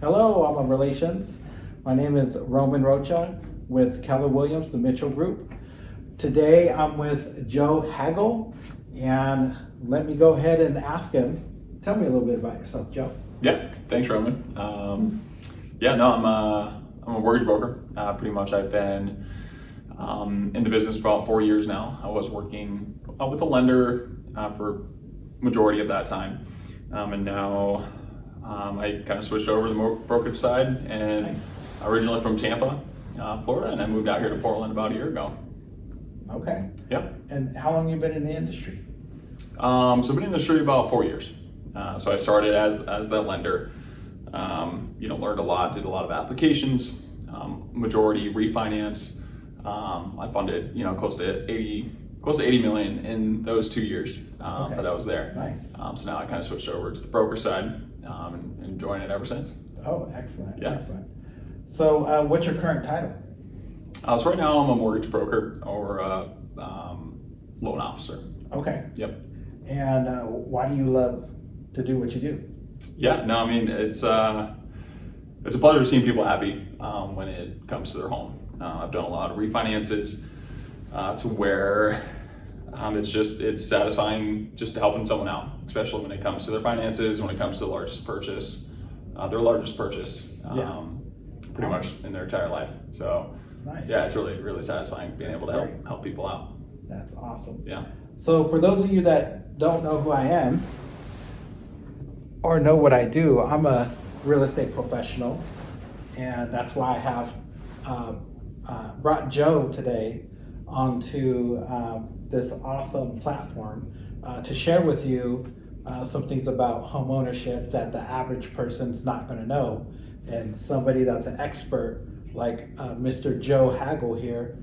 Hello, I'm on Relations. My name is Roman Rocha with Keller Williams, the Mitchell Group. Today I'm with Joe Hagel, and let me go ahead and ask him. Tell me a little bit about yourself, Joe. Yeah, thanks, Roman. I'm a mortgage broker. Pretty much I've been in the business for about 4 years now. I was working with a lender for majority of that time. And now I kind of switched over to the brokerage side, and Nice. originally from Tampa, Florida, and I moved out here to Portland about a year ago. Okay. Yep. And how long you been in the industry? So I've been in the industry about 4 years. So I started as that lender, learned a lot, did a lot of applications, majority refinance. I funded, close to 80 million in those 2 years Okay. that I was there. Nice. So now I kind of switched over to the broker side and enjoying it ever since. Oh, excellent. Yeah. Excellent. So what's your current title? So right now I'm a mortgage broker or a loan officer. Okay. Yep. And why do you love to do what you do? Yeah, no, I mean, it's a pleasure seeing people happy when it comes to their home. I've done a lot of refinances to where it's satisfying just helping someone out, especially when it comes to their finances, when it comes to their largest purchase, Yeah. pretty Awesome. much in their entire life. So Nice. yeah, it's really, really satisfying being That's able to great. help people out. That's awesome. Yeah. So for those of you that don't know who I am or know what I do, I'm a real estate professional, and that's why I have brought Joe today onto this awesome platform to share with you some things about home ownership that the average person's not going to know, and somebody that's an expert like Mr. Joe Hagel here,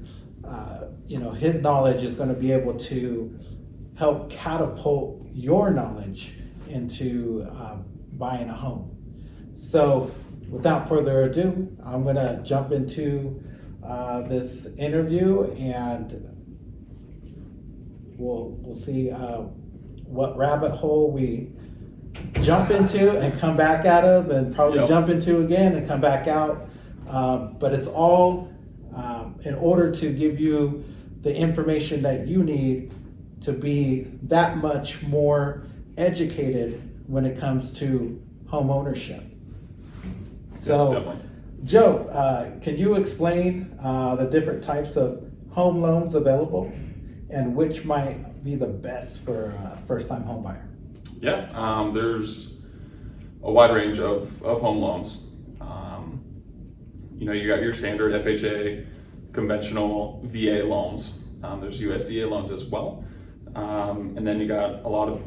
his knowledge is going to be able to help catapult your knowledge into buying a home. So without further ado, I'm going to jump into this interview, and we'll see what rabbit hole we jump into and come back out of, and probably Yep. jump into again and come back out. But it's all in order to give you the information that you need to be that much more educated when it comes to home ownership. So, Definitely. Joe, can you explain the different types of home loans available and which might be the best for a first-time home buyer? Yeah, there's a wide range of home loans. You got your standard FHA, conventional VA loans. There's USDA loans as well. And then you got a lot of,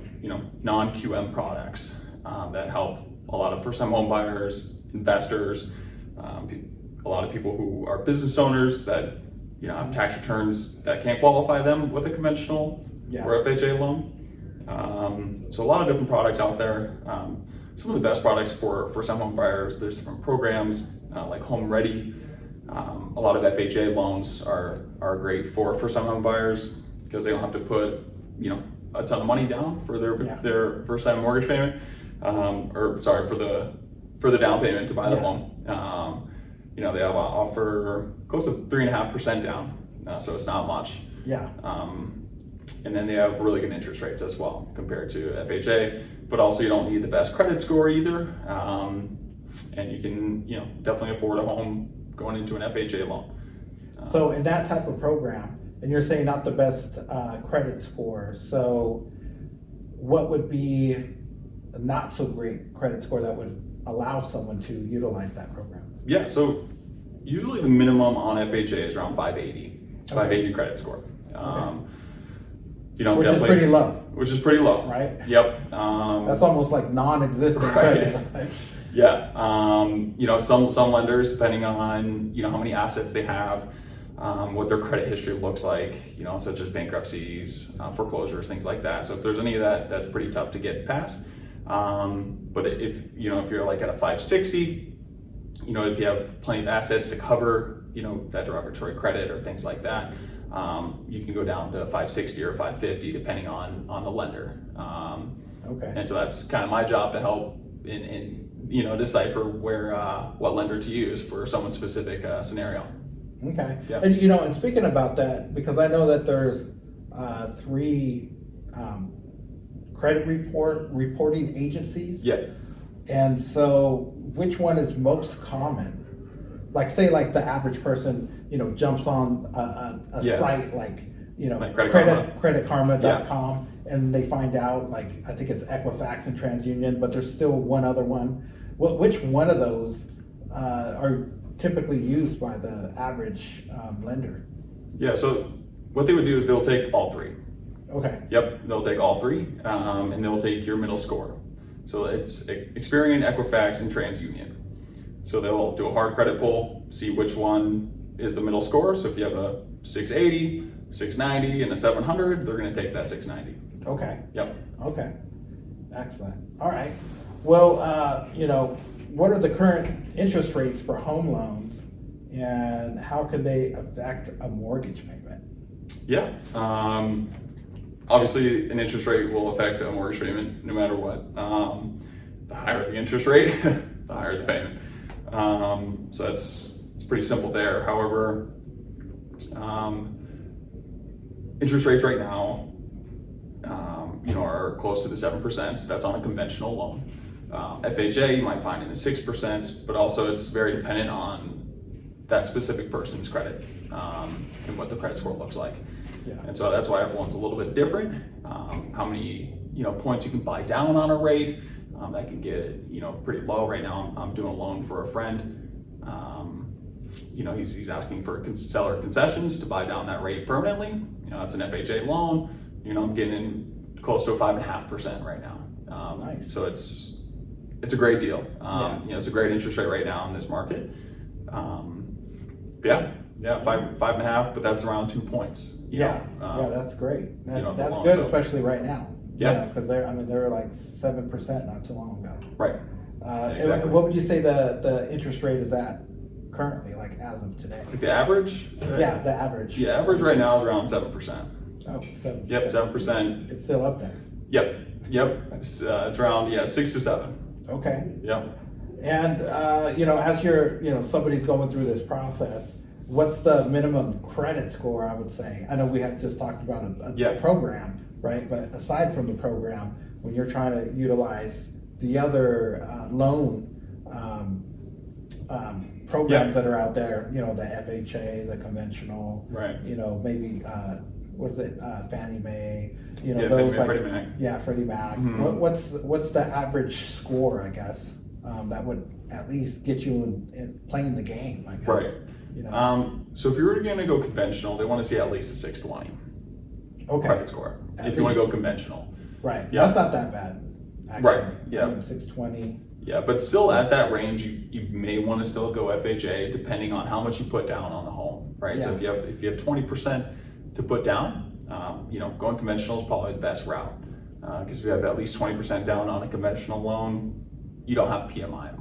non-QM products that help a lot of first-time home buyers, investors, a lot of people who are business owners that, have tax returns that can't qualify them with a conventional or FHA loan. So a lot of different products out there. Some of the best products for first-time home buyers, there's different programs like Home Ready. A lot of FHA loans are great for first-time home buyers because they don't have to put, a ton of money down for their first-time mortgage payment, for the down payment to buy the home. They have offer close to 3.5% down, so it's not much. Yeah. And then they have really good interest rates as well compared to FHA, but also you don't need the best credit score either. And you can, definitely afford a home going into an FHA loan. So in that type of program, and you're saying not the best credit score, so what would be a not so great credit score that would allow someone to utilize that program? Yeah, so usually the minimum on FHA is around 580 credit score. Which is pretty low. Which is pretty low. Right? Yep. That's almost like non-existent credit. Yeah. Some lenders, depending on, how many assets they have, what their credit history looks like, such as bankruptcies, foreclosures, things like that. So if there's any of that, that's pretty tough to get past. But if you're like at a 560, if you have plenty of assets to cover, that derogatory credit or things like that, you can go down to 560 or 550 depending on the lender. Okay. And so that's kind of my job to help in decipher what lender to use for someone's specific scenario. Okay. Yeah. And and speaking about that, because I know that there's 3 credit reporting agencies. Yeah. And so which one is most common? Like say like the average person, jumps on a Yeah. site like, Like creditkarma.com and they find out like, I think it's Equifax and TransUnion, but there's still one other one. Which one of those are typically used by the average lender? Yeah, so what they would do is they'll take all 3. Okay. Yep, they'll take all 3, and they'll take your middle score. So it's Experian, Equifax, and TransUnion. So they'll do a hard credit pull, see which one is the middle score. So if you have a 680, 690, and a 700, they're going to take that 690. Okay. Yep. Okay. Excellent. All right. Well, what are the current interest rates for home loans, and how could they affect a mortgage payment? Yeah. Obviously, an interest rate will affect a mortgage payment no matter what. The higher the interest rate, the higher the payment. So it's pretty simple there. However, interest rates right now, are close to the 7%. That's on a conventional loan. FHA you might find in the 6%, but also it's very dependent on that specific person's credit and what the credit score looks like. Yeah. And so that's why everyone's a little bit different. How many points you can buy down on a rate, that can get pretty low. Right now I'm doing a loan for a friend. He's asking for seller concessions to buy down that rate permanently. That's an FHA loan. I'm getting close to a 5.5% right now. Nice. So it's a great deal. It's a great interest rate right now in this market. Yeah, 5.5, but that's around 2 points. Yeah, that's great. That's loan, good, so. especially right now. Yeah. Because they were like 7% not too long ago. Right. Exactly. And what would you say the interest rate is at currently, like as of today? Like the average? Yeah, the average. Yeah, average right now is around 7%. Oh, 7%. Yep, 7%. It's still up there. Yep. It's around 6 to 7. Okay. Yep. And as you're somebody's going through this process, what's the minimum credit score? I would say. I know we have just talked about a program, right? But aside from the program, when you're trying to utilize the other loan programs that are out there, the FHA, the conventional, right? Maybe Fannie Mae, those like Freddie Mac. Yeah, Freddie Mac. Mm-hmm. What's the average score? I guess that would at least get you in playing the game. I guess. Right. So if you were going to go conventional, they want to see at least a 620 credit score. If you want to go conventional. Right. Yeah. That's not that bad. Actually. Right. Yeah. 620. Yeah, but still at that range, you may want to still go FHA depending on how much you put down on the home, right? Yeah. So if you have 20% to put down, going conventional is probably the best route, because if you have at least 20% down on a conventional loan, you don't have PMI,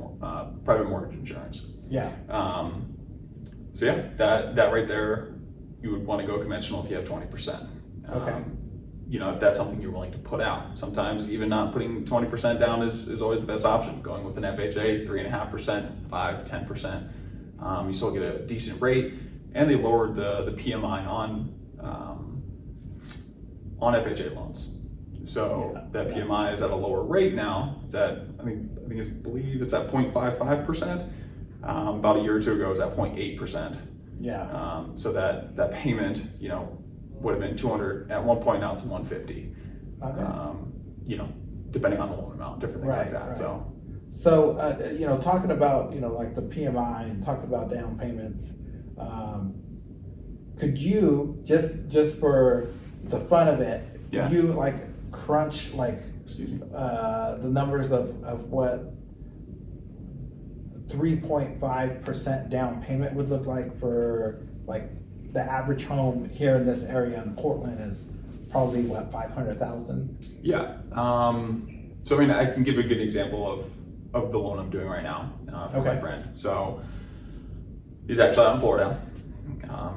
private mortgage insurance. Yeah. So yeah, that right there, you would want to go conventional if you have 20%. Okay. If that's something you're willing to put out. Sometimes even not putting 20% down is always the best option. Going with an FHA, 3.5%, 5%, 10%. You still get a decent rate, and they lowered the PMI on FHA loans. So that PMI is at a lower rate now. It's at I believe it's at 0.55%. About a year or two ago, it was at 0.8%. Yeah. So that payment, would have been 200 at one point. Now it's 150. Okay. Depending on the loan amount, different things like that. Right. So talking about like the PMI and talking about down payments, could you just for the fun of it, could you like crunch the numbers of what 3.5% down payment would look like for like the average home here in this area in Portland is probably what, 500,000? Yeah. So I can give a good example of the loan I'm doing right now for my friend. So he's actually out in Florida.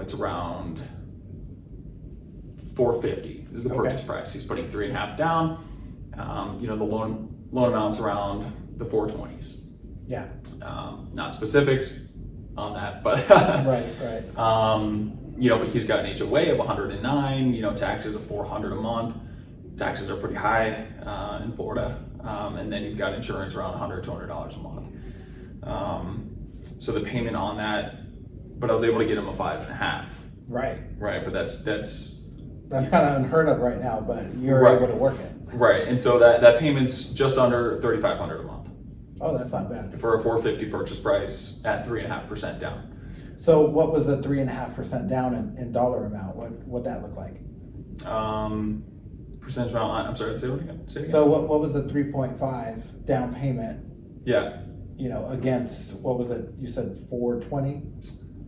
It's around $450 is the purchase price. He's putting 3.5 down. The loan amount's around the 420s. Yeah. Not specifics on that, but Right. you know, but he's got an HOA of 109. You know, taxes of 400 a month. Taxes are pretty high in Florida, and then you've got insurance around $100, $200 a month. So the payment on that, but I was able to get him a 5.5. Right. Right, but that's kind of unheard of right now, but you're Right. able to work it. right, and so that payment's just under $3,500 a month Oh, that's not bad. for a $450 purchase price at 3.5% down. So what was the 3.5% down in dollar amount? What'd that look like? Percentage amount. I'm sorry. Say it again. So what was the 3.5 down payment? Yeah. You know, against what was it? You said 420.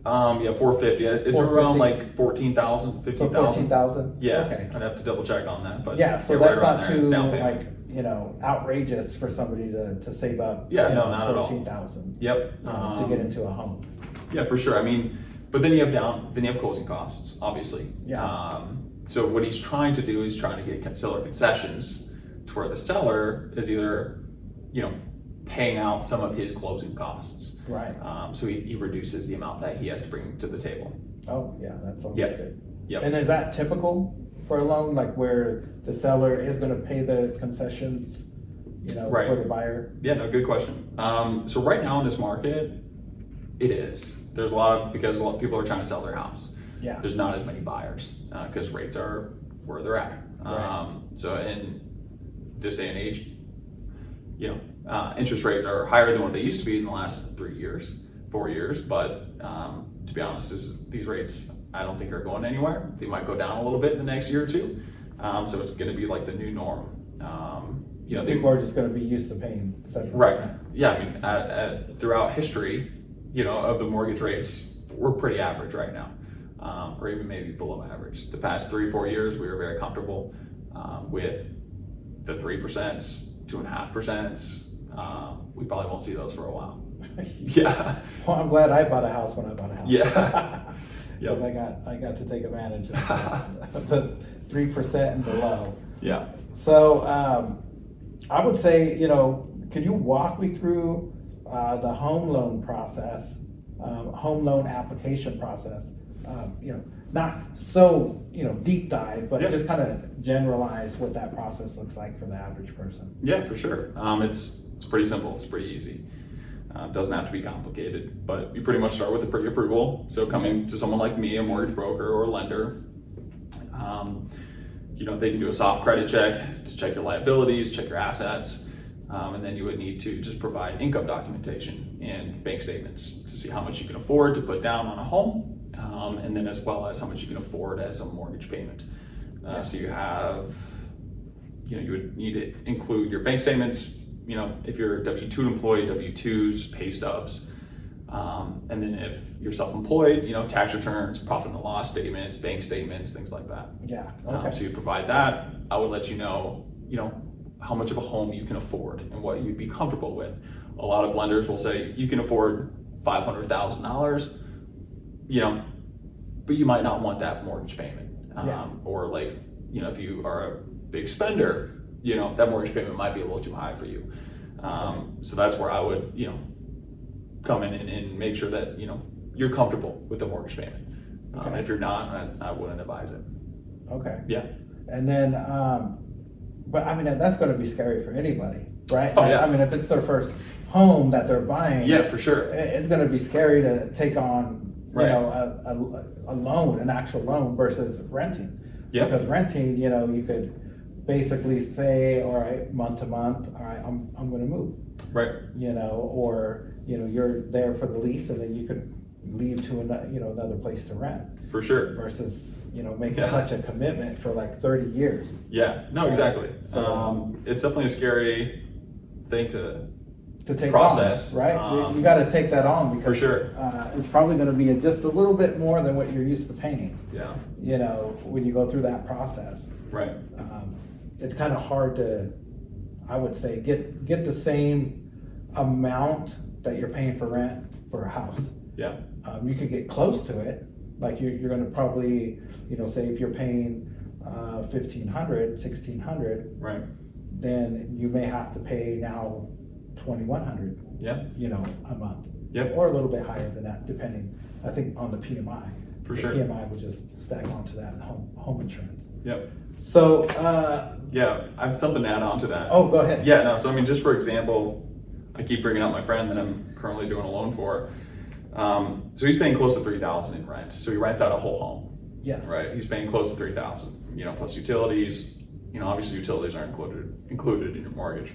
Yeah, 450. It's 450? around like 14,000, So 15,000. 14,000. Yeah. Okay. I'd have to double check on that, but Yeah. So yeah, that's right around not there. It's too down payment. outrageous for somebody to save up. Yeah, no, not at all. 14,000. Yep. To get into a home. Yeah, for sure. I mean, but then you have closing costs, obviously. Yeah. So what he's trying to do is trying to get seller concessions to where the seller is either, you know, paying out some of his closing costs. Right. So he reduces the amount that he has to bring to the table. Oh, yeah, that's always Yep. good. Yep. And is that typical for a loan, like where the seller is going to pay the concessions, Right. for the buyer? Yeah, no, good question. So right now in this market, it is. There's because a lot of people are trying to sell their house. Yeah. There's not as many buyers because rates are where they're at. Right. So in this day and age, you know, interest rates are higher than what they used to be in the last 4 years. But to be honest, these rates I don't think are going anywhere. They might go down a little bit in the next year or two. So it's going to be like the new norm. You know, People are just going to be used to paying 7%. Right. Yeah. I mean, throughout history, you know, of the mortgage rates, we're pretty average right now, or even maybe below average. The past 3-4 years, we were very comfortable with the 3%, 2.5%. We probably won't see those for a while. Yeah. Well, I'm glad I bought a house when I bought a house. Yeah. Because I got to take advantage of the 3% and below. Yeah. So I would say, could you walk me through the home loan process, home loan application process? Not so, deep dive, but Yeah. just kind of generalize what that process looks like for the average person. Yeah, for sure. It's pretty simple. It's pretty easy. Doesn't have to be complicated, but you pretty much start with the pre-approval. So coming to someone like me, a mortgage broker or a lender, they can do a soft credit check to check your liabilities, check your assets, and then you would need to just provide income documentation and bank statements to see how much you can afford to put down on a home, and then as well as how much you can afford as a mortgage payment. So you have, you would need to include your bank statements. If you're a W-2 employee, W-2s, pay stubs. And then if you're self-employed, tax returns, profit and loss statements, bank statements, things like that. Yeah. Okay. So you provide that. I would let you know, how much of a home you can afford and what you'd be comfortable with. A lot of lenders will say you can afford $500,000, but you might not want that mortgage payment. Or if you are a big spender, that mortgage payment might be a little too high for you. So that's where I would, come in and make sure that, you're comfortable with the mortgage payment. Okay. If you're not, I wouldn't advise it. Okay. Yeah. And then, but I mean, that's going to be scary for anybody, right? Oh, yeah. I mean, if it's their first home that they're buying, Yeah, for sure. it's going to be scary to take on, Right. a loan, an actual loan versus renting. Yeah. Because renting, you could basically say, all right, month to month, all right, I'm going to move. Right. Or you're there for the lease, and then you could leave to another place to rent. For sure. Versus making such a commitment for like 30 years. Yeah. No, exactly. So it's definitely a scary thing to take process, on, right? You got to take that on because for sure. It's probably going to be just a little bit more than what you're used to paying. Yeah. When you go through that process. Right. It's kind of hard to, I would say, get the same amount that you're paying for rent for a house. Yeah. You could get close to it. Like you're going to probably, say if you're paying $1,500, $1,600, Right. then you may have to pay now $2,100, Yeah. a month. Yep. Or a little bit higher than that, depending, I think, on the PMI. For the sure. PMI would just stack onto that home insurance. Yep. So, Yeah, I have something to add on to that. oh, go ahead. Yeah, no, so I mean, just for example, I keep bringing up my friend that I'm currently doing a loan for. So he's paying close to $3,000 in rent. So he rents out a whole home. Yes. Right. He's paying close to $3,000, plus utilities. Obviously utilities aren't included in your mortgage.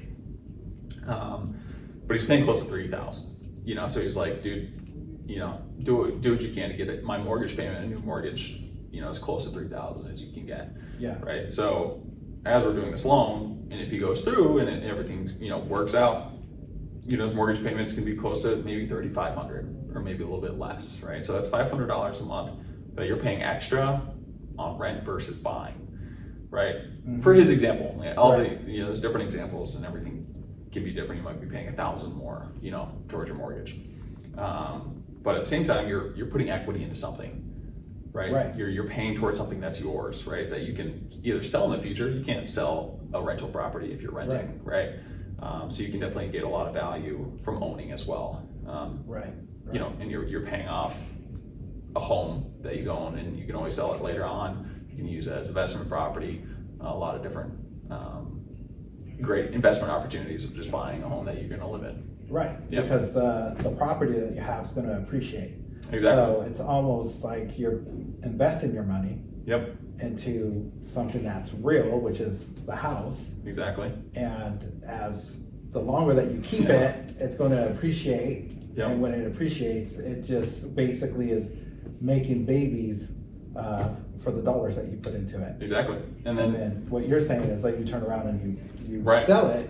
But he's paying close to $3,000. So he's like, dude, do what you can to get my mortgage payment, a new mortgage, as close to $3,000 as you can get. Yeah. Right. So as we're doing this loan, and if he goes through and everything, works out, his mortgage payments can be close to maybe $3,500 or maybe a little bit less. Right. So that's $500 a month that you're paying extra on rent versus buying. Right. Mm-hmm. For his example, Right. there's different examples and everything can be different. You might be paying $1,000 more, towards your mortgage. But at the same time, you're putting equity into something. Right. Right. You're paying towards something that's yours, right? That you can either sell in the future. You can't sell a rental property if you're renting, right? So you can definitely get a lot of value from owning as well. Right. And you're paying off a home that you own, and you can always sell it later on. You can use it as investment property. A lot of different great investment opportunities of just buying a home that you're going to live in. Right. Yep. Because the property that you have is going to appreciate. Exactly. So it's almost like you're investing your money Yep. into something that's real, which is the house. Exactly. And as the longer that you keep it, it's going to appreciate. Yep. And when it appreciates, it just basically is making babies for the dollars that you put into it. Exactly. And then what you're saying is like you turn around and you Right. sell it,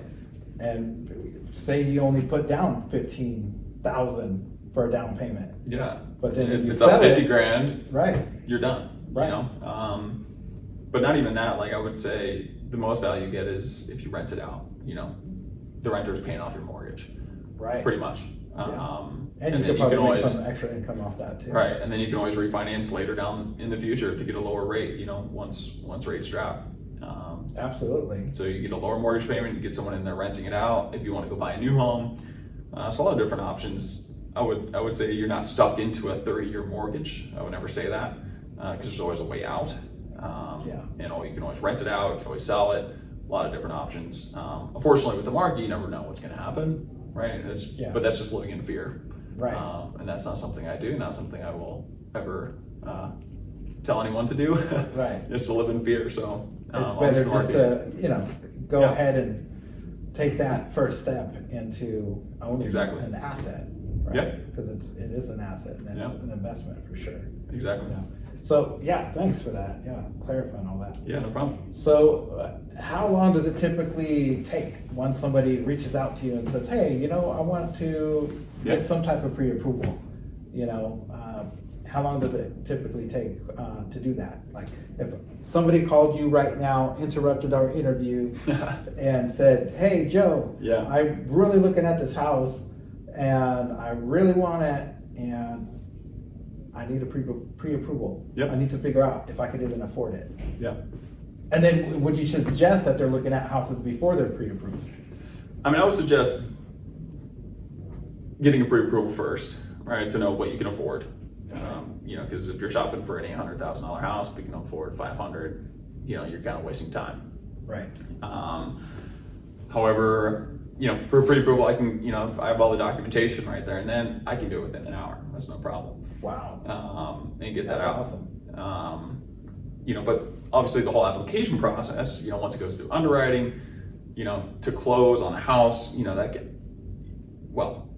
and say you only put down $15,000 for a down payment. Yeah. But then if you it's sell up it, $50,000, right? you're done. Right. But not even that. Like I would say, the most value you get is if you rent it out. The renter's paying off your mortgage, Right. pretty much. Yeah. And And you then could probably make always, some extra income off that too. right, and then you can always refinance later down in the future to get a lower rate. Once rates drop. Absolutely. So you get a lower mortgage payment. You get someone in there renting it out. If you want to go buy a new home, so a lot of different options. I would say you're not stuck into a 30-year mortgage. I would never say that because there's always a way out. Yeah. You can always rent it out. You can always sell it. A lot of different options. Unfortunately, with the market, you never know what's going to happen, right? But that's just living in fear. Right. And that's not something I do. Not something I will ever tell anyone to do. Right. Just to live in fear. So It's obviously better the just to go Yeah. ahead and take that first step into owning Exactly. an asset. Right? Yeah. Because it is an asset and it's an investment for sure. Exactly. Yeah. So yeah, thanks for that. Yeah, clarifying all that. Yeah, no problem. So how long does it typically take once somebody reaches out to you and says, hey, I want to Yeah. get some type of pre-approval? How long does it typically take to do that? Like if somebody called you right now, interrupted our interview and said, hey, Joe, Yeah. I'm really looking at this house and I really want it and I need a pre-approval. Yep. I need to figure out if I could even afford it. Yeah. And then would you suggest that they're looking at houses before they're pre-approved? I mean, I would suggest getting a pre-approval first, right, to know what you can afford. Because if you're shopping for an $800,000 house, but you can afford $500,000, you're kind of wasting time. Right. However, for a pre-approval, I can, if I have all the documentation right there, and then I can do it within an hour. That's no problem. Wow. And get that That's out. awesome. But obviously the whole application process, once it goes through underwriting, to close on a house,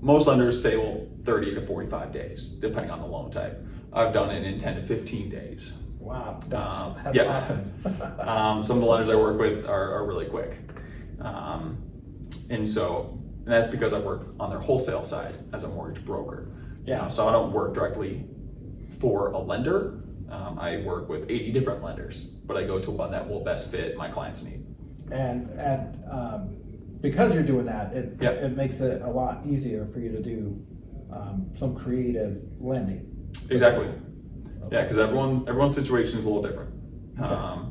most lenders say, 30 to 45 days, depending on the loan type. I've done it in 10 to 15 days. Wow. That's yeah. awesome. Some of the lenders I work with are really quick. And that's because I work on their wholesale side as a mortgage broker. Yeah. So I don't work directly for a lender. I work with 80 different lenders, but I go to one that will best fit my client's need. And because you're doing that, Yeah. it makes it a lot easier for you to do some creative lending. Exactly. Okay. Yeah, because everyone's situation is a little different. Okay.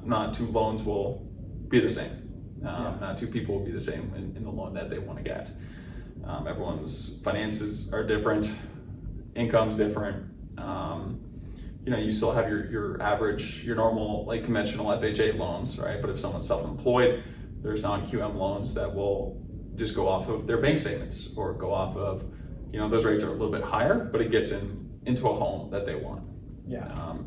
Not two loans will be the same. Not two people will be the same in the loan that they want to get. Everyone's finances are different, income's different. You still have your average, your normal, like conventional FHA loans, right? But if someone's self-employed, there's non-QM loans that will just go off of their bank statements or go off of, those rates are a little bit higher, but it gets into a home that they want. Yeah.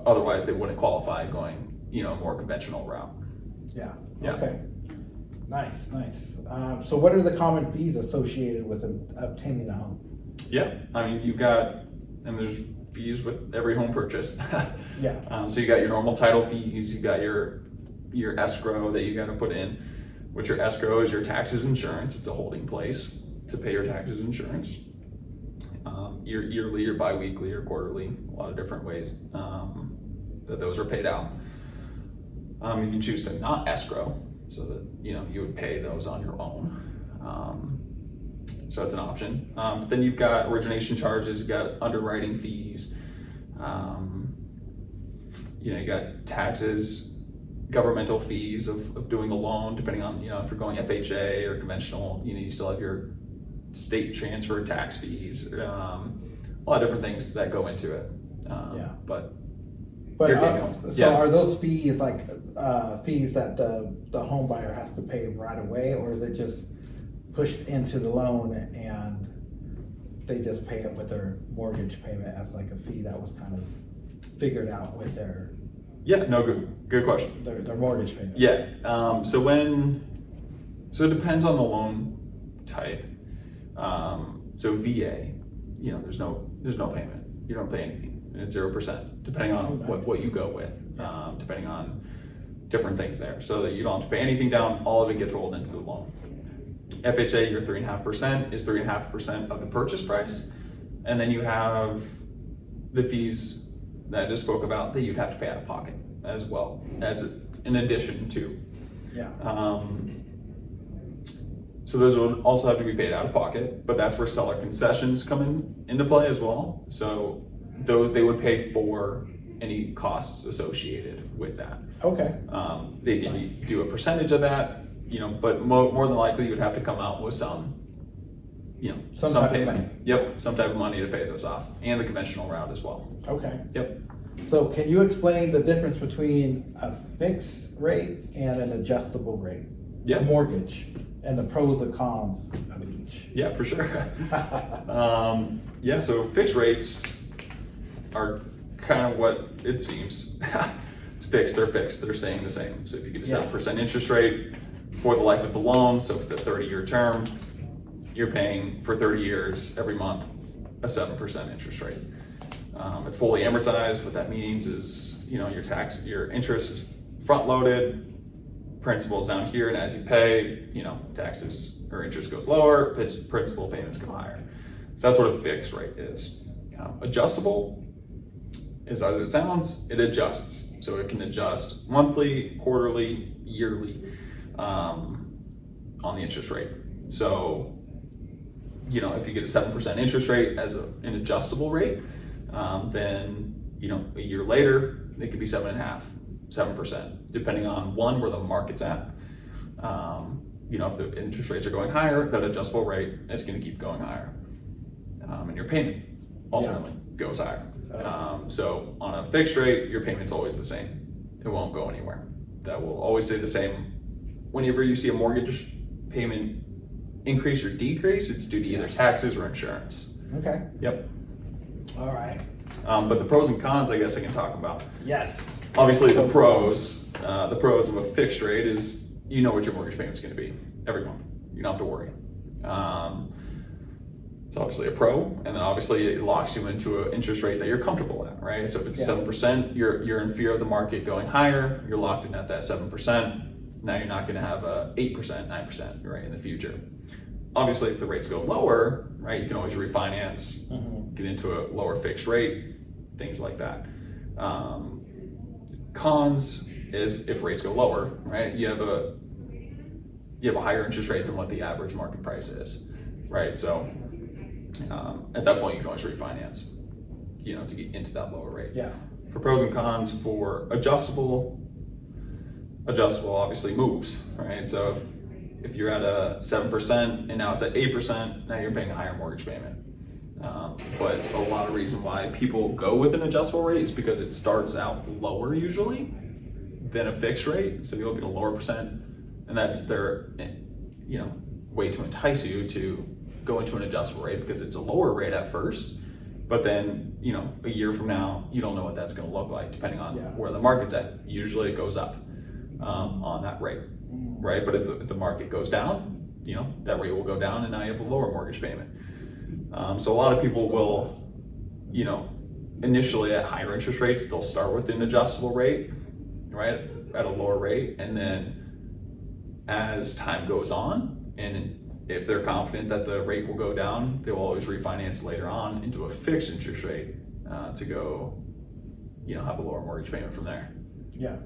Otherwise, they wouldn't qualify going, a more conventional route. Yeah. Yeah. Okay. Nice. So what are the common fees associated with obtaining a home? Yeah. You've got, and there's fees with every home purchase. Yeah. So you got your normal title fees, you got your escrow that you got to put in, which your escrow is your taxes insurance. It's a holding place to pay your taxes insurance. Your yearly, your bi-weekly, or quarterly, a lot of different ways that those are paid out. You can choose to not escrow, so that you would pay those on your own. So it's an option. But then you've got origination charges, you've got underwriting fees, you got taxes, governmental fees of doing a loan, depending on, if you're going FHA or conventional, you still have your state transfer tax fees, a lot of different things that go into it. But are those fees like fees that the home buyer has to pay right away, or is it just pushed into the loan and they just pay it with their mortgage payment as like a fee that was kind of figured out with their good question. Their mortgage payment? So it depends on the loan type. So VA, there's no payment. You don't pay anything, and it's 0%, depending on what you go with, depending on different things there. So that you don't have to pay anything down, all of it gets rolled into the loan. FHA, your 3.5% is 3.5% of the purchase price, and then you have the fees that I just spoke about that you'd have to pay out of pocket as well, as in addition to. So those would also have to be paid out of pocket, but that's where seller concessions come into play as well. So though they would pay for any costs associated with that. Okay. They can do a percentage of that, but more than likely you would have to come out with some type of money. Yep, some type of money to pay those off, and the conventional route as well. Okay. Yep. So can you explain the difference between a fixed rate and an adjustable rate? Yeah. Mortgage, and the pros and cons of each. Yeah, for sure. So fixed rates are kind of what it seems. It's fixed, they're staying the same. So if you get a 7% interest rate for the life of the loan, so if it's a 30-year term, you're paying for 30 years every month a 7% interest rate. It's fully amortized. What that means is, your interest is front loaded, principal's down here, and as you pay, taxes or interest goes lower, principal payments go higher. So that's what a fixed rate is. Adjustable is, as it sounds, it adjusts. So it can adjust monthly, quarterly, yearly on the interest rate. So, if you get a 7% interest rate as an adjustable rate, then, a year later, it could be 7.5%, 7%, depending on where the market's at. If the interest rates are going higher, that adjustable rate is going to keep going higher. And your payment ultimately goes higher. So on a fixed rate, your payment's always the same. It won't go anywhere. That will always stay the same. Whenever you see a mortgage payment increase or decrease, it's due to either taxes or insurance. Okay. Yep. All right. But the pros and cons, I guess I can talk about. Yes. Obviously, the pros of a fixed rate is what your mortgage payment's going to be every month. You don't have to worry. It's obviously a pro, and then obviously it locks you into an interest rate that you're comfortable at, right? So if it's 7%, you're in fear of the market going higher. You're locked in at that 7%. Now you're not going to have a 8%, 9% right in the future. Obviously, if the rates go lower, right, you can always refinance, get into a lower fixed rate, things like that. Cons is if rates go lower, right, you have a higher interest rate than what the average market price is, right? So at that point, you can always refinance, to get into that lower rate. Yeah. For pros and cons, for adjustable, adjustable obviously moves, right? So if you're at a 7% and now it's at 8%, now you're paying a higher mortgage payment. But a lot of reason why people go with an adjustable rate is because it starts out lower usually than a fixed rate. So you'll get a lower percent, and that's their, way to entice you to go into an adjustable rate because it's a lower rate at first. But then, a year from now, you don't know what that's going to look like depending on where the market's at. Usually it goes up on that rate, right? But if the market goes down, that rate will go down and now you have a lower mortgage payment. So a lot of people will, initially at higher interest rates, they'll start with an adjustable rate, right, at a lower rate. And then as time goes on, and if they're confident that the rate will go down, they will always refinance later on into a fixed interest rate to go, have a lower mortgage payment from there. Yeah.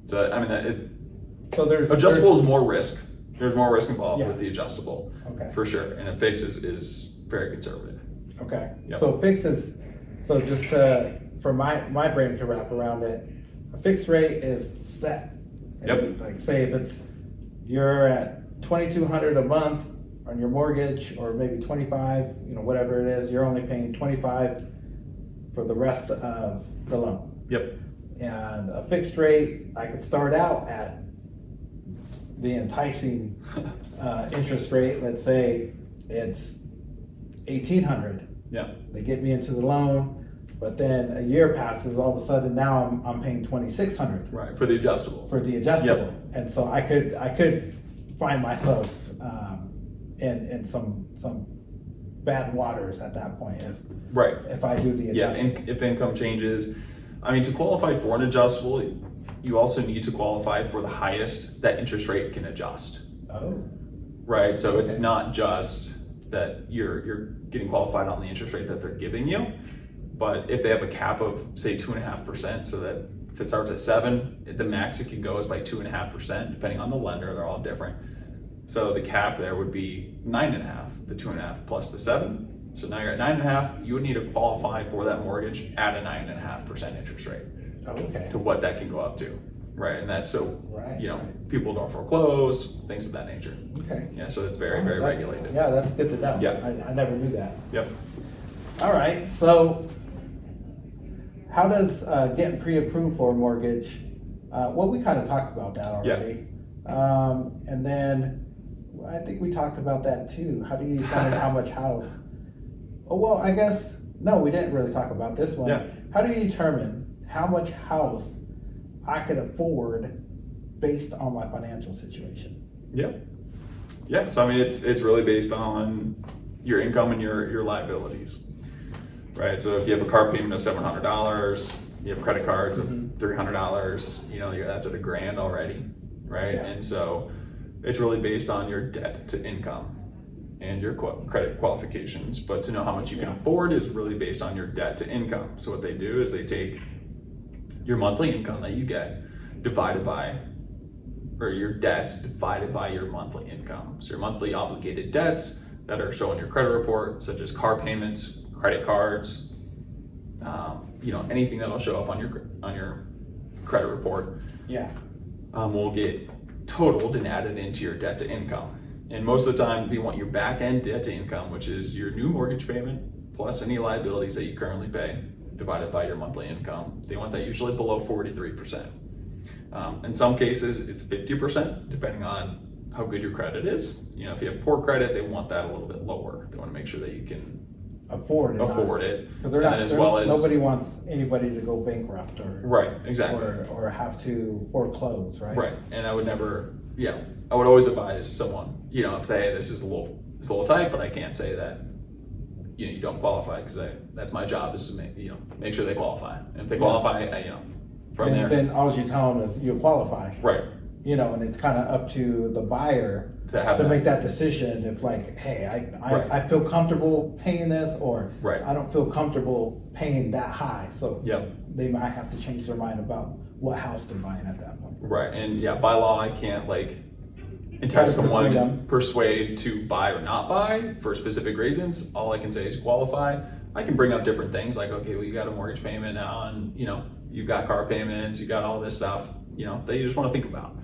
So I mean, there's adjustable is more risk. There's more risk involved with the adjustable, for sure, and a fix is very conservative. Okay. Yep. So fix is just for my brain to wrap around it. A fixed rate is set. And like say if you're at $2,200 a month on your mortgage, or maybe 25, whatever it is, you're only paying 25 for the rest of the loan. Yep. And a fixed rate, I could start out at the enticing interest rate. Let's say it's $1,800. Yeah. They get me into the loan, but then a year passes. All of a sudden, now I'm paying $2,600. Right, for the adjustable. For the adjustable, Yep. And so I could find myself in some bad waters at that point if I do the adjustable. Yeah, if income changes. I mean, to qualify for an adjustable, you also need to qualify for the highest that interest rate can adjust. Oh. Right, so it's not just that you're getting qualified on the interest rate that they're giving you, but if they have a cap of say 2.5%, so that if it starts at 7, the max it can go is by 2.5%, depending on the lender, they're all different. So the cap there would be 9.5, the 2.5 plus the 7. So now you're at 9.5, you would need to qualify for that mortgage at a 9.5% interest rate. Oh, okay. To what that can go up to, right? And that's so, Right. people don't foreclose, things of that nature. Okay. Yeah, so it's very, very regulated. Yeah, that's good to know. Yeah. I never knew that. Yep. All right, so how does getting pre-approved for a mortgage, well, we kind of talked about that already. And then I think we talked about that too. How do you determine how much house? Oh, well, I guess, no, we didn't really talk about this one. Yeah. How do you determine how much house I could afford based on my financial situation? Yep. Yeah, so I mean, it's really based on your income and your liabilities, right? So if you have a car payment of $700, you have credit cards of $300, that's at $1,000 already, right? Yeah. And so it's really based on your debt to income and your credit qualifications. But to know how much you can afford is really based on your debt to income. So what they do is they take your monthly income that you get divided by, or your debts divided by your monthly income. So your monthly obligated debts that are shown in your credit report, such as car payments, credit cards, anything that'll show up on your credit report, will get totaled and added into your debt to income. And most of the time, we want your back end debt to income, which is your new mortgage payment plus any liabilities that you currently pay, divided by your monthly income. They want that usually below 43%. In some cases, it's 50%, depending on how good your credit is. If you have poor credit, they want that a little bit lower. They want to make sure that you can afford it. Because nobody wants anybody to go bankrupt or have to foreclose, right? Right, and I would never, I would always advise someone, if say, hey, this is a little tight, but I can't say that, you don't qualify, because that's my job, is to make sure they qualify. And if they qualify, then all you tell them is you qualify. Right. And it's kind of up to the buyer to make that decision. If like, hey, I feel comfortable paying this, or I don't feel comfortable paying that high. So they might have to change their mind about what house they're buying at that point. Right, and by law, I can't until someone persuade to buy or not buy for specific reasons. All I can say is qualify. I can bring up different things like, okay, well, you got a mortgage payment now, and you've got car payments, you got all this stuff. that you just want to think about.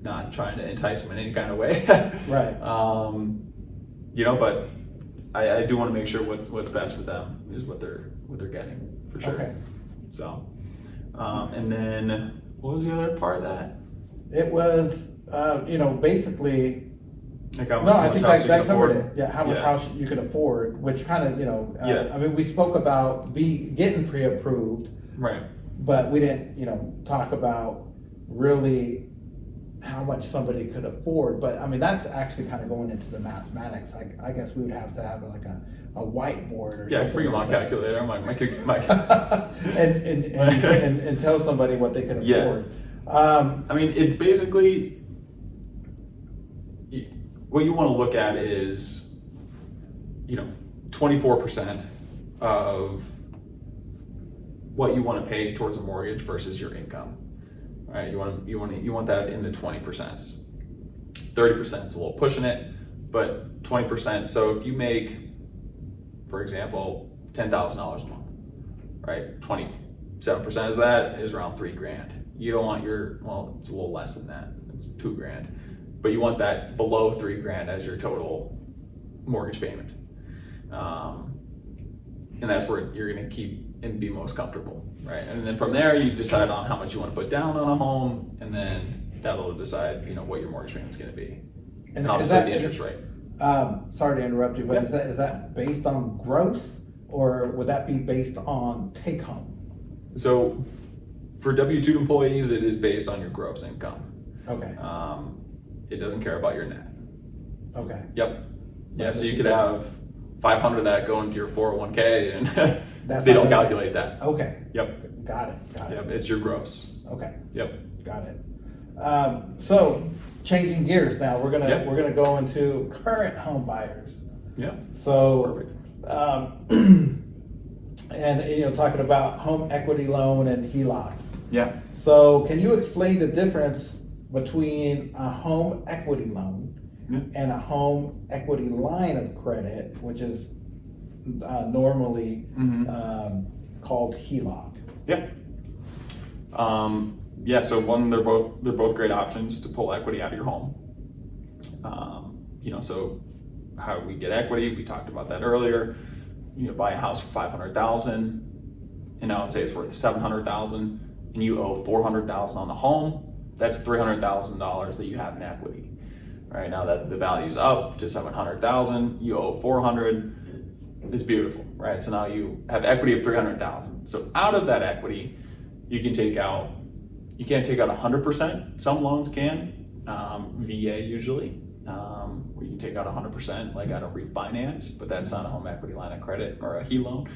Not trying to entice them in any kind of way. Right. But I do want to make sure what's best for them is what they're getting for sure. Okay. So, and then what was the other part of that? It was, basically. Like how No, I much think house that you can covered afford? it. Yeah, how much Yeah. house you can afford, which kind of, Yeah. I mean, we spoke about getting pre-approved, Right. but we didn't, talk about really how much somebody could afford. But I mean, that's actually kind of going into the mathematics. I guess we would have to have like a whiteboard or Yeah, something. bring a long to say- calculator. and tell somebody what they can Yeah. afford. I mean, it's basically what you want to look at is, 24% of what you want to pay towards a mortgage versus your income. Right? You want that in the 20%. 30% is a little pushing it, but 20%. So if you make, for example, $10,000 a month, right? 27% of that is around $3,000. You don't want it's a little less than that. It's $2,000, but you want that below $3,000 as your total mortgage payment, and that's where you're going to keep and be most comfortable, right? And then from there, you decide on how much you want to put down on a home, and then that'll decide, what your mortgage payment's going to be, and obviously the interest rate. Sorry to interrupt you, but Yeah. is that based on gross, or would that be based on take home? So for W-2 employees, it is based on your gross income. Okay. It doesn't care about your net. Okay. Yep. Yeah, so you could have 500 of that go into your 401k, and That's they not don't gonna- calculate that. Okay. Yep. Got it. Yep. It's your gross. Okay. Yep. Got it. So changing gears now, we're gonna Yeah. we're gonna go into current home buyers. Yeah. So, Perfect. and talking about home equity loan and HELOCs. Yeah. So, can you explain the difference between a home equity loan Yeah. and a home equity line of credit, which is normally called HELOC? Yeah. So they're both great options to pull equity out of your home. So how do we get equity? We talked about that earlier. Buy a house for $500,000, and now let's say it's worth $700,000, and you owe $400,000 on the home. That's $300,000 that you have in equity. Right now that the value's up to $700,000, you owe $400,000. It's beautiful, right? So now you have equity of $300,000. So out of that equity, you can't take out 100%. Some loans can, VA usually, where you can take out 100%, like out of refinance, but that's not a home equity line of credit or a HE loan.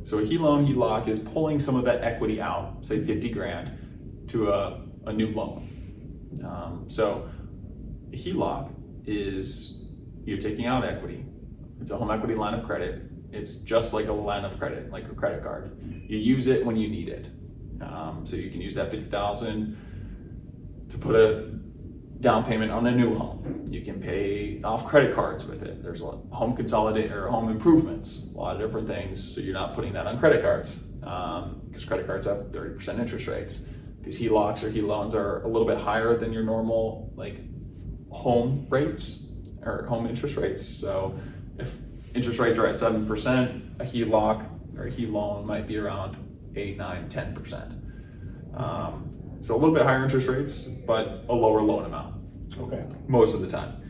So a HE loan, HELOC is pulling some of that equity out, say $50,000, to a new loan. So a HELOC is you're taking out equity. It's a home equity line of credit. It's just like a line of credit, like a credit card. You use it when you need it. So you can use that $50,000 to put a down payment on a new home. You can pay off credit cards with it. There's home consolidate or home improvements, a lot of different things. So you're not putting that on credit cards, because credit cards have 30% interest rates. These HELOCs or HE loans are a little bit higher than your normal home rates or home interest rates. So if interest rates are at 7%, a HELOC or a HE loan might be around 8, 9, 10%. So a little bit higher interest rates, but a lower loan amount. Okay. Most of the time.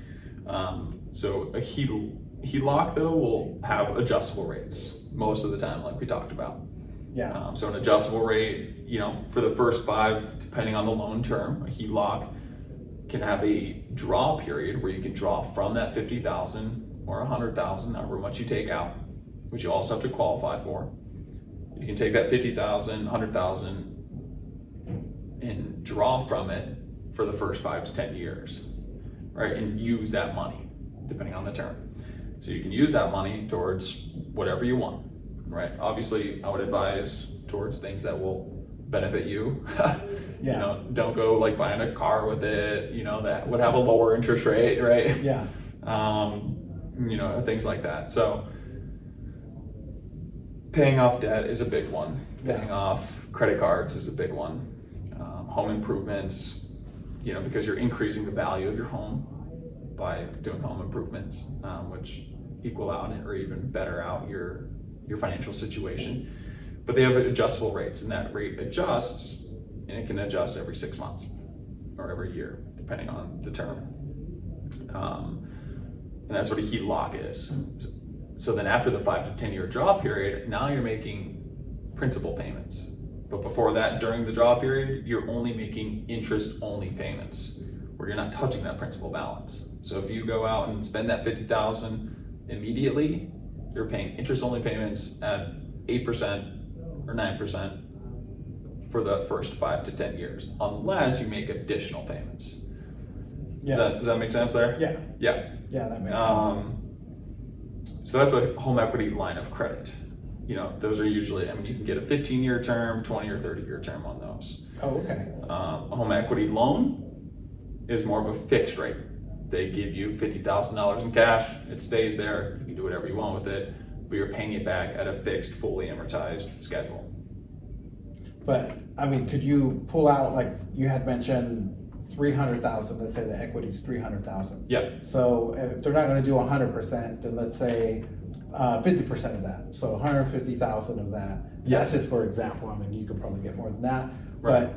So a HELOC though will have adjustable rates most of the time, like we talked about. Yeah. So an adjustable rate, for the first 5, depending on the loan term, a HELOC can have a draw period where you can draw from that $50,000 or $100,000, however much you take out, which you also have to qualify for. You can take that $50,000, $100,000, and draw from it for the first 5 to 10 years, right? And use that money, depending on the term. So you can use that money towards whatever you want, right? Obviously, I would advise towards things that will benefit you. Yeah. Don't go buying a car with it, that would have a lower interest rate, right? Yeah. Things like that. So paying off debt is a big one paying Yeah. off credit cards is a big one. Home improvements, because you're increasing the value of your home by doing home improvements, which equal out or even better out your financial situation. But they have adjustable rates, and that rate adjusts, and it can adjust every 6 months or every year, depending on the term. And that's what a HELOC is. So then after the 5 to 10 year draw period, now you're making principal payments. But before that, during the draw period, you're only making interest-only payments, where you're not touching that principal balance. So if you go out and spend that $50,000 immediately, you're paying interest-only payments at 8% or 9% for the first 5 to 10 years, unless you make additional payments. Yeah. Does that make sense there? Yeah. Yeah. Yeah, that makes sense. So that's a home equity line of credit. Those are usually, you can get a 15-year term, 20 or 30-year term on those. Oh, okay. A home equity loan is more of a fixed rate. They give you $50,000 in cash, it stays there, you can do whatever you want with it, but you're paying it back at a fixed, fully amortized schedule. But could you pull out, like you had mentioned, 300,000? Let's say the equity's 300,000. Yeah. So if they're not going to do 100%, then let's say 50% of that. So 150,000 of that. Yeah. That's just for example. You could probably get more than that, Right. but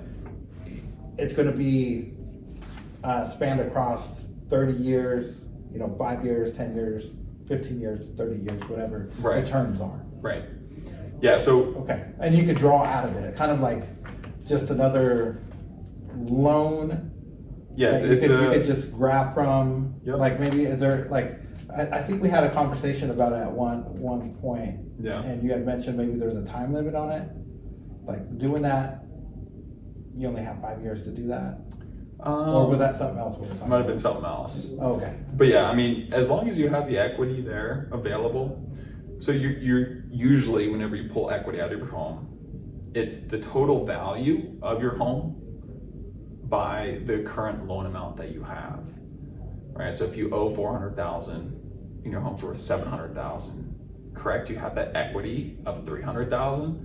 it's going to be spanned across 30 years. 5 years, 10 years, 15 years, 30 years, whatever Right. the terms are. Right. Yeah. So Okay, and you could draw out of it, kind of like just another loan. yeah, that it's you a could just grab from. Yep. Like maybe is there like I think we had a conversation about it at one point. Yeah. And you had mentioned maybe there's a time limit on it. Like doing that, you only have 5 years to do that, or was that something else we were talking might have been about? something else. Oh, okay. But yeah, as long as you have the equity there available, so you're usually, whenever you pull equity out of your home, it's the total value of your home by the current loan amount that you have, right? So if you owe $400,000 and your home's worth $700,000, correct? You have that equity of $300,000,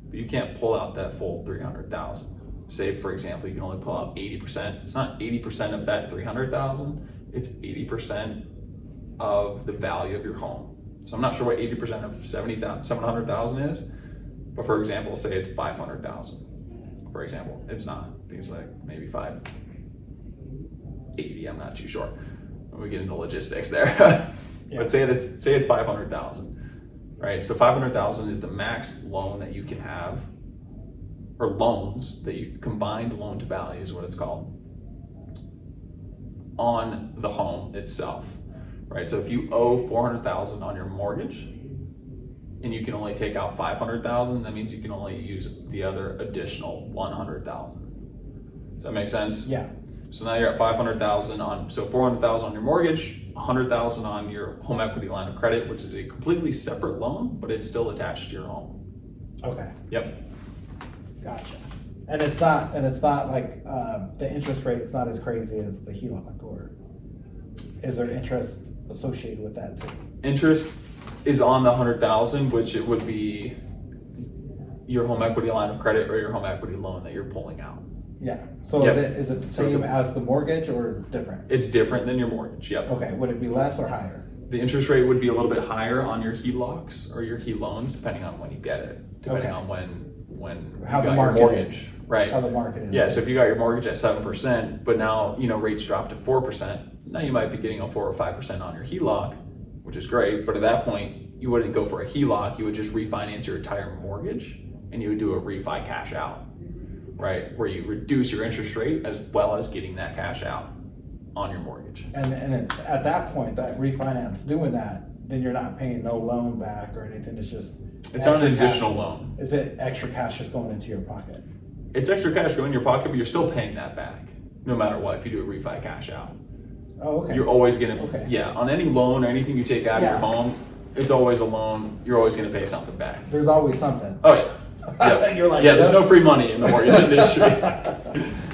but you can't pull out that full $300,000. Say, for example, you can only pull out 80%. It's not 80% of that $300,000. It's 80% of the value of your home. So I'm not sure what 80% of $700,000 is, but for example, say it's $500,000. For example, it's not. I think it's like maybe $580. I'm not too sure. We get into logistics there. Yeah. But say it's $500,000, right? So $500,000 is the max loan that you can have, or loans that you combined loan to value is what it's called, on the home itself, right? So if you owe $400,000 on your mortgage and you can only take out $500,000, that means you can only use the other additional $100,000. Does that make sense? Yeah. So now you're at $500,000 on, so $400,000 on your mortgage, $100,000 on your home equity line of credit, which is a completely separate loan, but it's still attached to your home. Okay. Yep. Gotcha. And it's not like the interest rate is not as crazy as the HELOC, or is there interest associated with that too? Interest is on the $100,000, which it would be your home equity line of credit or your home equity loan that you're pulling out. Yeah. So Yep. is it the So it's same as the mortgage or different? It's different than your mortgage. Yep. Okay. Would it be less or higher? The interest rate would be a little bit higher on your HELOCs or your HE loans, depending on when you get it, depending Okay. on when How you the got your market mortgage, is. right? How the market is. Yeah, so if you got your mortgage at 7%, but now rates drop to 4%, now you might be getting a 4 or 5% on your HELOC, which is great. But at that point, you wouldn't go for a HELOC. You would just refinance your entire mortgage, and you would do a refi cash out, right? Where you reduce your interest rate as well as getting that cash out on your mortgage. And at that point, that refinance doing that, then you're not paying no loan back or anything. It's just It's not an extra additional cash. loan. Is it extra cash just going into your pocket? It's extra cash going in your pocket, but you're still paying that back, no matter what. If you do a refi cash out, Oh, okay. you're always gonna, Okay. yeah, on any loan or anything you take out of Yeah. your home, it's always a loan. You're always gonna pay something back. There's always something. Oh yeah, yeah. You're like, yeah. There's yep. no free money in the mortgage industry.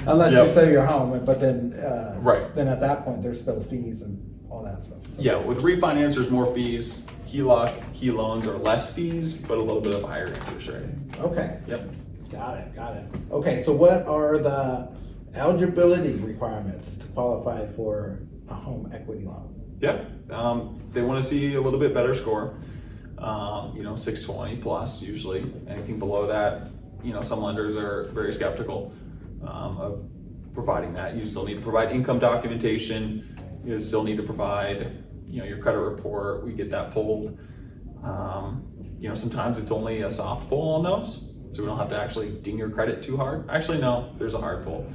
Unless Yep. you sell your home, but then Right. Then at that point, there's still fees and all that stuff. So- Yeah, with refinance, there's more fees. HELOC loans are less fees, but a little bit of a higher interest rate. Okay, Yep. got it. Okay, so what are the eligibility requirements to qualify for a home equity loan? Yeah, they want to see a little bit better score, 620 plus usually. Anything below that, some lenders are very skeptical of providing that. You still need to provide income documentation. You still need to provide, your credit report. We get that pulled. Sometimes it's only a soft pull on those, so we don't have to actually ding your credit too hard. Actually, no, there's a hard pull.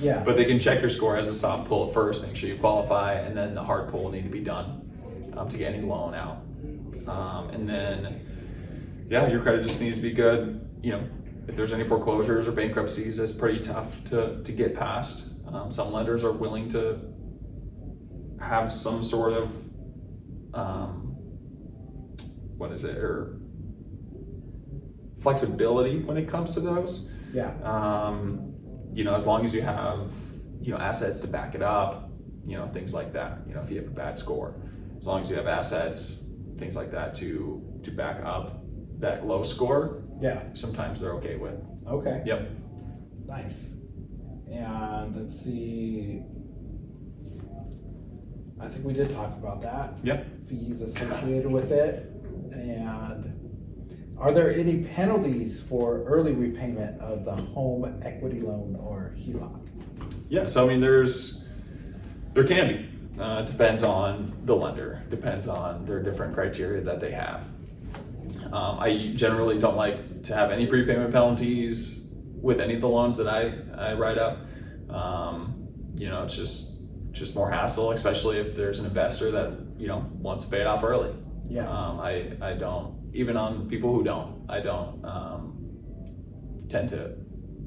Yeah. But they can check your score as a soft pull at first, make sure you qualify, and then the hard pull will need to be done to get any loan out. And then, your credit just needs to be good. If there's any foreclosures or bankruptcies, it's pretty tough to get past. Some lenders are willing to have some sort of, or flexibility when it comes to those. Yeah. As long as you have, assets to back it up, things like that. If you have a bad score, as long as you have assets, things like that to back up that low score, Yeah. sometimes they're okay with. Okay. Yep. Nice. And let's see. I think we did talk about that. Yep. Fees associated with it. And are there any penalties for early repayment of the home equity loan or HELOC? Yeah, so there can be. Depends on the lender, depends on their different criteria that they have. I generally don't like to have any prepayment penalties with any of the loans that I write up. It's just more hassle, especially if there's an investor that, wants to pay it off early. Yeah. I don't, even on people who don't, I don't tend to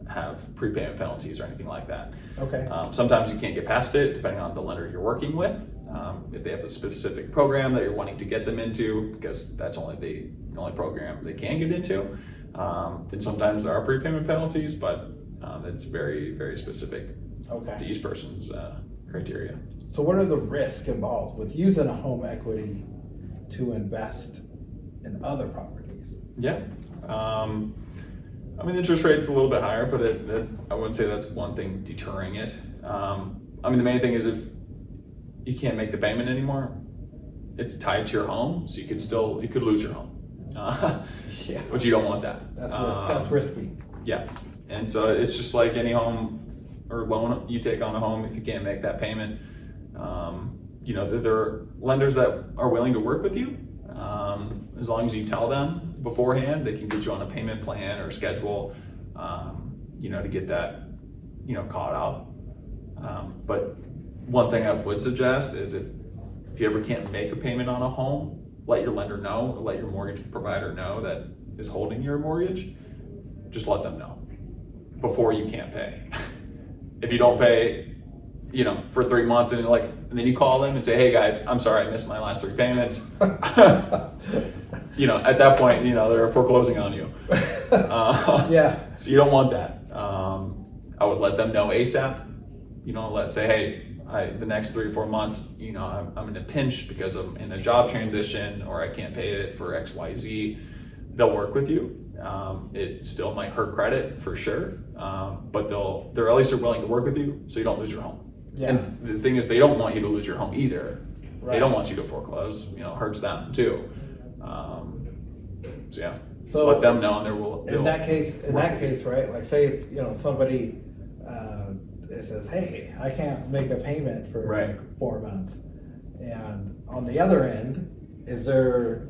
have prepayment penalties or anything like that. Okay. Sometimes you can't get past it depending on the lender you're working with. If they have a specific program that you're wanting to get them into, because that's only the only program they can get into, then sometimes there are prepayment penalties, but it's very, very specific Okay. to each person's criteria. So what are the risks involved with using a home equity to invest in other properties? Yeah. The interest rate's a little bit higher, but I wouldn't say that's one thing deterring it. The main thing is if you can't make the payment anymore, it's tied to your home, so you could lose your home. Yeah. But you don't want that. That's risky. Yeah. And so it's just like any home or loan you take on a home, if you can't make that payment, there are lenders that are willing to work with you. As long as you tell them beforehand, they can get you on a payment plan or schedule, to get that, caught out. But one thing I would suggest is if you ever can't make a payment on a home, let your lender know, or let your mortgage provider know that is holding your mortgage. Just let them know before you can't pay. If you don't pay, for 3 months and then you call them and say, hey guys, I'm sorry, I missed my last 3 payments. At that point, they're foreclosing on you. Yeah. So you don't want that. I would let them know ASAP. Let's say, hey, the next 3 or 4 months, I'm in a pinch because I'm in a job transition or I can't pay it for X, Y, Z. They'll work with you. It still might hurt credit for sure, but they're at least are willing to work with you so you don't lose your home. Yeah. And the thing is, they don't want you to lose your home either. Right. They don't want you to foreclose. It hurts them too. So let them know, and in that case, right? Like, say if somebody it says, hey, I can't make a payment for Right. like 4 months, and on the other end, is there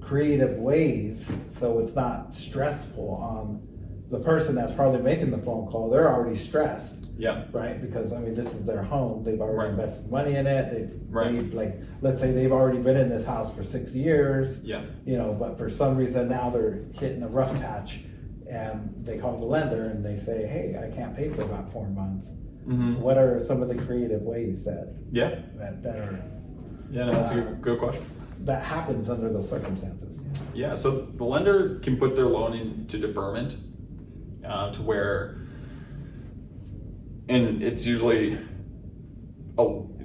creative ways so it's not stressful on the person that's probably making the phone call? They're already stressed. Yeah. Right, because this is their home. They've already Right. invested money in it. They've Right. made, let's say they've already been in this house for 6 years. Yeah. But for some reason now they're hitting a rough patch, and they call the lender and they say, "Hey, I can't pay for about 4 months." Mm-hmm. What are some of the creative ways that Yeah. are Yeah. No, that's a good question. that happens under those circumstances? Yeah, so the lender can put their loan into deferment to where, and it's usually,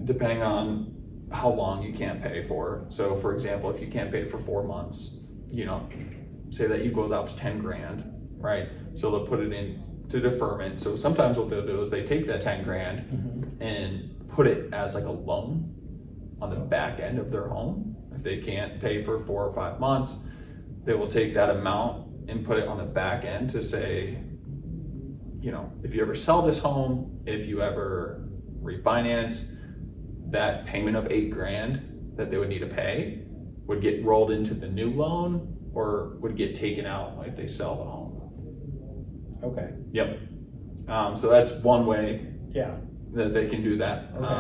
depending on how long you can't pay for. So for example, if you can't pay for 4 months, say that you goes out to 10 grand, right? So they'll put it in to deferment. So sometimes what they'll do is they take that 10 grand and put it as like a loan on the back end of their home. If they can't pay for 4 or 5 months, they will take that amount and put it on the back end to say, if you ever sell this home, if you ever refinance, that payment of 8 grand that they would need to pay would get rolled into the new loan or would get taken out if they sell the home. Okay. Yep. So that's one way Yeah. that they can do that. Okay.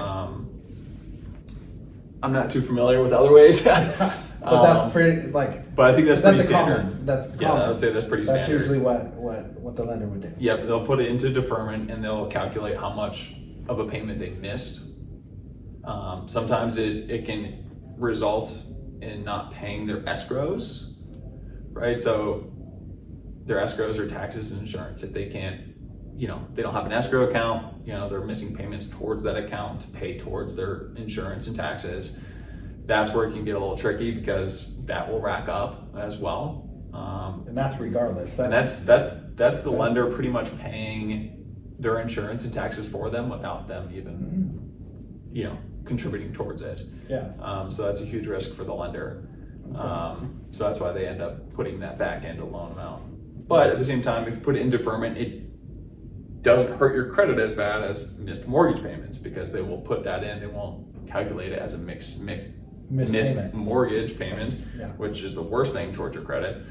I'm not too familiar with other ways. But that's pretty But I think that's pretty standard. Common. That's common. Yeah, I would say that's pretty That's standard. usually what the lender would do. Yep, they'll put it into deferment and they'll calculate how much of a payment they missed. Sometimes it can result in not paying their escrows, right? So their escrows are taxes and insurance. If they can't, they don't have an escrow account, they're missing payments towards that account to pay towards their insurance and taxes. That's where it can get a little tricky because that will rack up as well. And that's regardless. And that's the lender pretty much paying their insurance and taxes for them without them even, contributing towards it. Yeah. So that's a huge risk for the lender. Okay. So that's why they end up putting that back end loan amount. But at the same time, if you put it in deferment, it doesn't hurt your credit as bad as missed mortgage payments because they will put that in. They won't calculate it as a missed mortgage payment, Yeah. which is the worst thing towards your credit.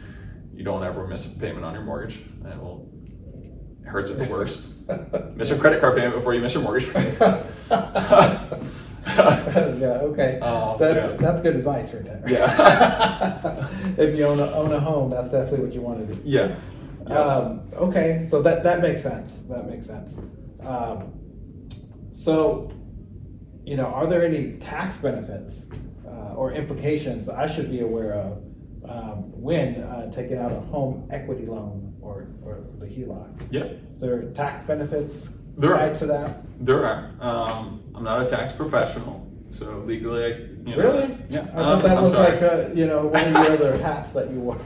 You don't ever miss a payment on your mortgage. It hurts it the worst. Miss a credit card payment before you miss your mortgage payment. Yeah. Okay. That's good advice right there. Yeah. If you own a home, that's definitely what you want to do. Yeah. Okay, so that makes sense. That makes sense. So, are there any tax benefits or implications I should be aware of when taking out a home equity loan or the HELOC? Yeah. Is there tax benefits There tied are. to that? There are. I'm not a tax professional, so legally, Really? Yeah. I thought that I'm was sorry. one of your other hats that you wore.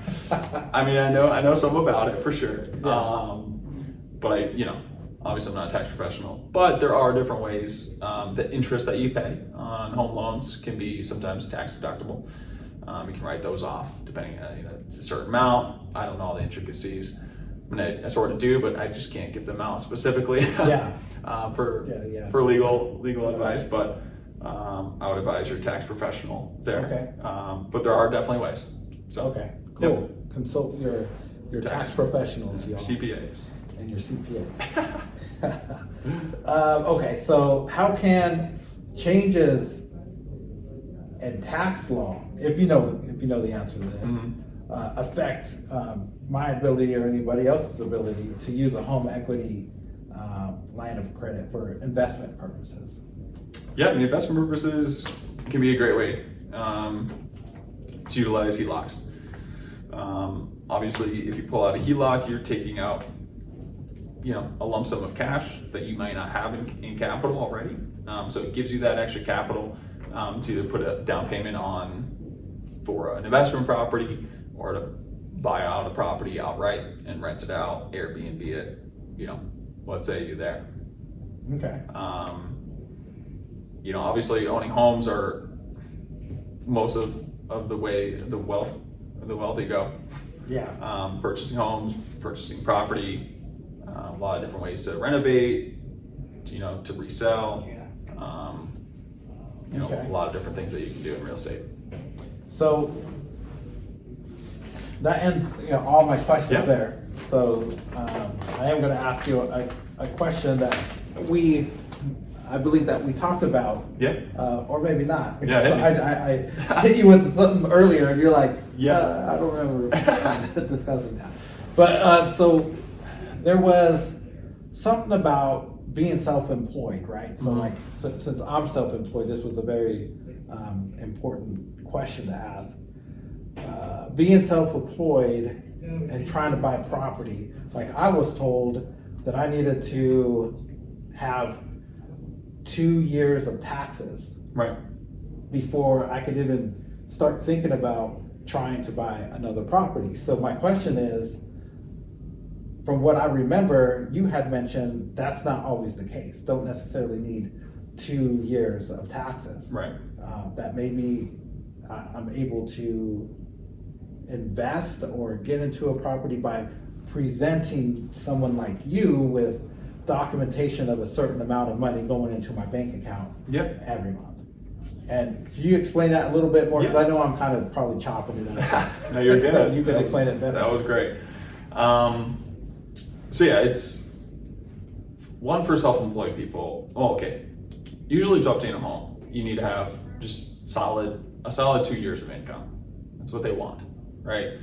I mean, I know some about it for sure. Yeah. But obviously I'm not a tax professional. But there are different ways. The interest that you pay on home loans can be sometimes tax deductible. You can write those off depending on it's a certain amount. I don't know all the intricacies. I mean, I sort of do, but I just can't give them out specifically. Yeah. For legal advice, but I would advise your tax professional there. Okay. But there are definitely ways. So Okay, cool. Consult your tax professionals, y'all. CPAs. And your CPAs. Okay, so how can changes in tax law, if you know the answer to this, affect my ability or anybody else's ability to use a home equity line of credit for investment purposes? Yeah, I mean, investment purposes can be a great way to utilize HELOCs. Obviously, if you pull out a HELOC, you're taking out, a lump sum of cash that you might not have in capital already. So it gives you that extra capital to either put a down payment on for an investment property or to buy out a property outright and rent it out, Airbnb it, what say you there? Okay. Obviously owning homes are most of the way the wealthy go. Yeah. Purchasing homes, purchasing property, a lot of different ways to renovate, to resell, Okay. a lot of different things that you can do in real estate. So that ends all my questions Yeah. there. So I am going to ask you a question that I believe that we talked about. Yeah. Or maybe not. Yeah, Because I hit you with something earlier and you're like, Yeah. I don't remember discussing that. But so there was something about being self-employed, right? So like, since I'm self-employed, this was a very important question to ask. Being self-employed and trying to buy property, like I was told that I needed to have 2 years of taxes Right. before I could even start thinking about trying to buy another property. So my question is, from what I remember, you had mentioned that's not always the case. Don't necessarily need 2 years of taxes. Right. That maybe I'm able to invest or get into a property by presenting someone like you with documentation of a certain amount of money going into my bank account Yep. every month. And could you explain that a little bit more? Because Yeah. I know I'm kind of probably chopping it up. No, you're good. You can explain it better. That was great. So yeah, it's one for self-employed people. Oh, okay. Usually to obtain a home, you need to have just a solid 2 years of income. That's what they want, right?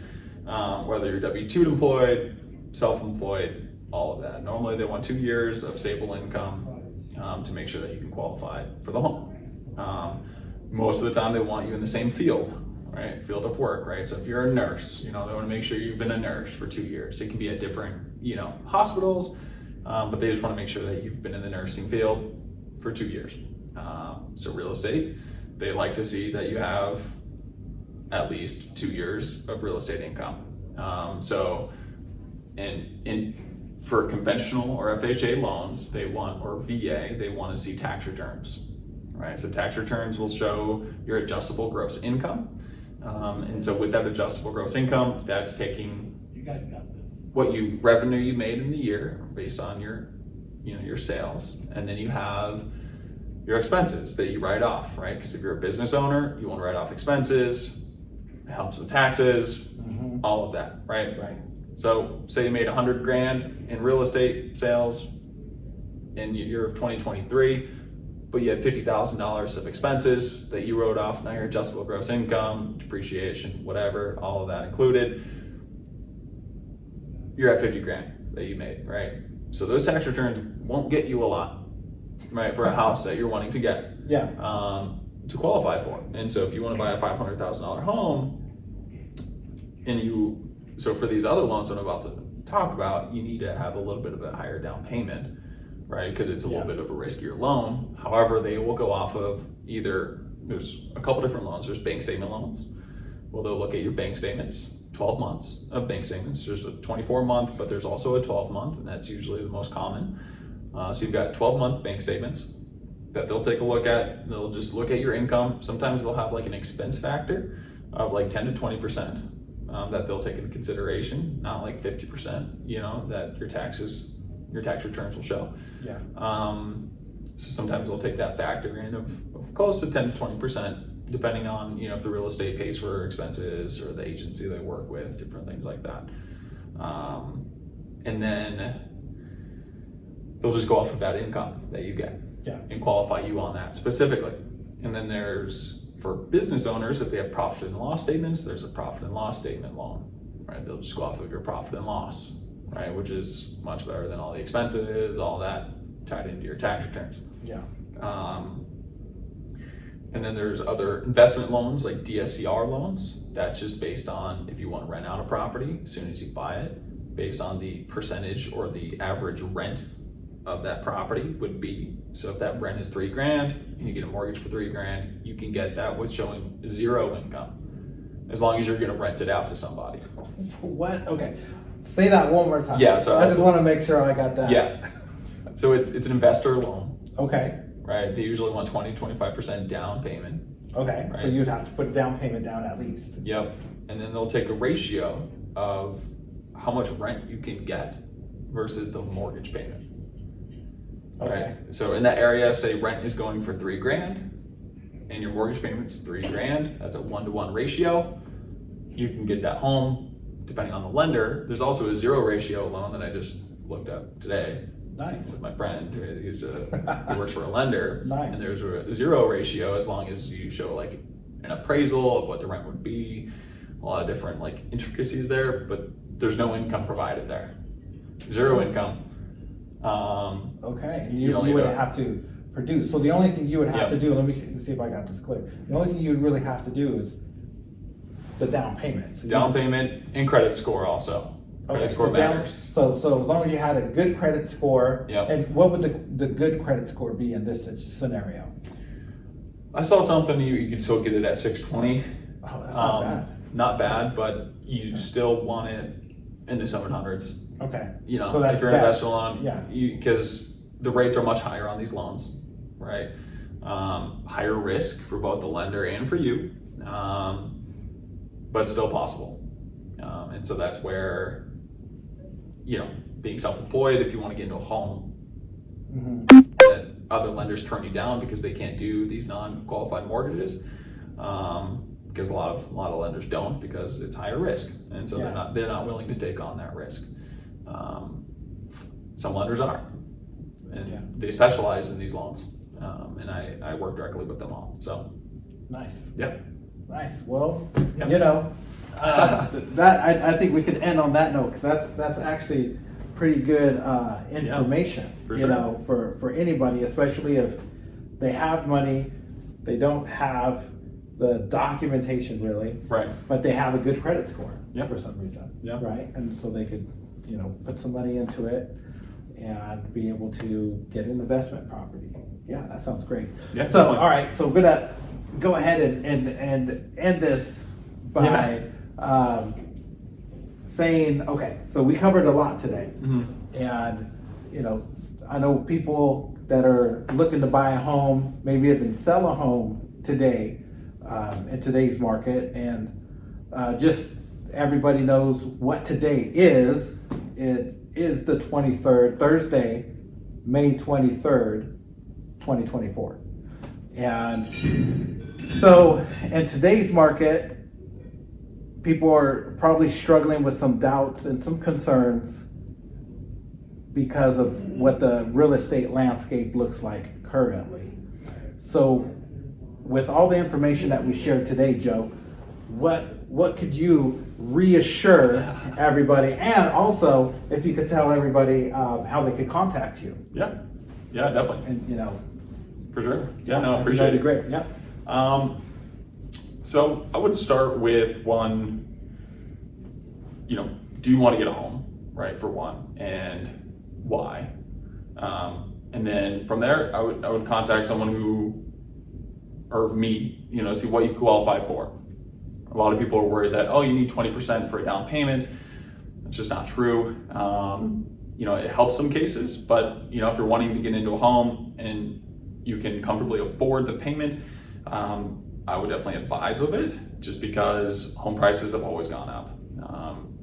Whether you're W-2 employed, self-employed, all of that. Normally they want 2 years of stable income to make sure that you can qualify for the home. Most of the time they want you in the same field, right? Field of work, right? So if you're a nurse, they want to make sure you've been a nurse for 2 years. It can be at different, hospitals, but they just want to make sure that you've been in the nursing field for 2 years. So real estate, they like to see that you have at least 2 years of real estate income. For conventional or FHA loans, or VA, they want to see tax returns, right? So tax returns will show your adjustable gross income. And so with that adjustable gross income, that's taking revenue you made in the year based on your sales. And then you have your expenses that you write off, right? Because if you're a business owner, you want to write off expenses, it helps with taxes, all of that, right? Right. So say you made 100 grand in real estate sales in the year of 2023, but you had $50,000 of expenses that you wrote off. Now your adjustable gross income, depreciation, whatever, all of that included, you're at 50 grand that you made, right? So those tax returns won't get you a lot, right? For a house that you're wanting to get, Yeah. to qualify for. And so if you want to buy a $500,000 home, so for these other loans that I'm about to talk about, you need to have a little bit of a higher down payment, right? Because it's a little bit of a riskier loan. However, they will go off of there's a couple different loans. There's bank statement loans. Well, they'll look at your bank statements, 12 months of bank statements. There's a 24-month, but there's also a 12-month, and that's usually the most common. So you've got 12-month bank statements that they'll take a look at. They'll just look at your income. Sometimes they'll have like an expense factor of like 10 to 20%. That they'll take into consideration, not like 50%, that your tax returns will show. Yeah. So sometimes they'll take that factor in of close to 10 to 20%, depending on, if the real estate pays for expenses or the agency they work with, different things like that. And then they'll just go off of that income that you get and qualify you on that specifically. And then for business owners, if they have profit and loss statements, there's a profit and loss statement loan, right? They'll just go off of your profit and loss, right? Which is much better than all the expenses, all that tied into your tax returns. Yeah. And then there's other investment loans like DSCR loans. That's just based on if you want to rent out a property as soon as you buy it, based on the percentage or the average rent of that property would be. So if that rent is $3,000 and you get a mortgage for $3,000, you can get that with showing 0 income, as long as you're going to rent it out to somebody. What? Okay. Say that one more time. Yeah. So I just want to make sure I got that. Yeah. So it's an investor loan. Okay. Right. They usually want 20-25% down payment. Okay. Right. So you'd have to put a down payment down at least. Yep. And then they'll take a ratio of how much rent you can get versus the mortgage payment. Okay. Right. So in that area, say rent is going for $3,000 and your mortgage payment's $3,000. That's a 1-to-1 ratio. You can get that home depending on the lender. There's also a 0 ratio loan that I just looked up today. Nice. With my friend. He works for a lender. Nice. And there's a 0 ratio as long as you show like an appraisal of what the rent would be. A lot of different like intricacies there, but there's no income provided there. 0 income. Okay, and you wouldn't have to produce. So the only thing you would have to do, let me see if I got this clear. The only thing you would really have to do is the down payment. So down payment and credit score also. Credit score matters. So as long as you had a good credit score, and what would the good credit score be in this scenario? I saw something you could still get it at 620. Oh, that's not bad. Not bad, but you still want it in the 700s. Okay. You know, So that's if you're an best. investor loan, Yeah. because the rates are much higher on these loans, right? Higher risk for both the lender and for you, but still possible. And so that's where, you know, being self-employed, if you want to get into a home, that other lenders turn you down because they can't do these non-qualified mortgages. Because a lot of lenders don't, because it's higher risk, and so they're not willing to take on that risk. Some lenders are, and they specialize in these loans, and I work directly with them all. So nice. Yeah. Nice. Well, you know, that I think we could end on that note, because that's actually pretty good information. For you sure. know, for anybody, especially if they have money, they don't have the documentation really, Right. but they have a good credit score Yeah. for some reason, Yeah. right? And so they could, you know, put some money into it and be able to get an investment property. Yeah, that sounds great. Yeah, So, definitely. all right, so we're gonna go ahead and end this by saying, okay, so we covered a lot today, and you know, I know people that are looking to buy a home, maybe even sell a home today, in today's market, and just everybody knows what today is. It is the 23rd, Thursday, May 23rd, 2024. And so in today's market, people are probably struggling with some doubts and some concerns because of what the real estate landscape looks like currently. So with all the information that we shared today, Joe, what could you reassure everybody, and also if you could tell everybody how they could contact you? Yeah, definitely. And you know, For sure. Yeah, no, I think appreciate that'd it. be great. Yeah. So I would start with one, you know, do you want to get a home, right, for one, and why? And then from there, I would contact someone who, or me, you know, see what you qualify for. A lot of people are worried that, oh, you need 20% for a down payment. It's just not true. You know, it helps some cases, but you know, if you're wanting to get into a home and you can comfortably afford the payment, I would definitely advise of it, just because home prices have always gone up.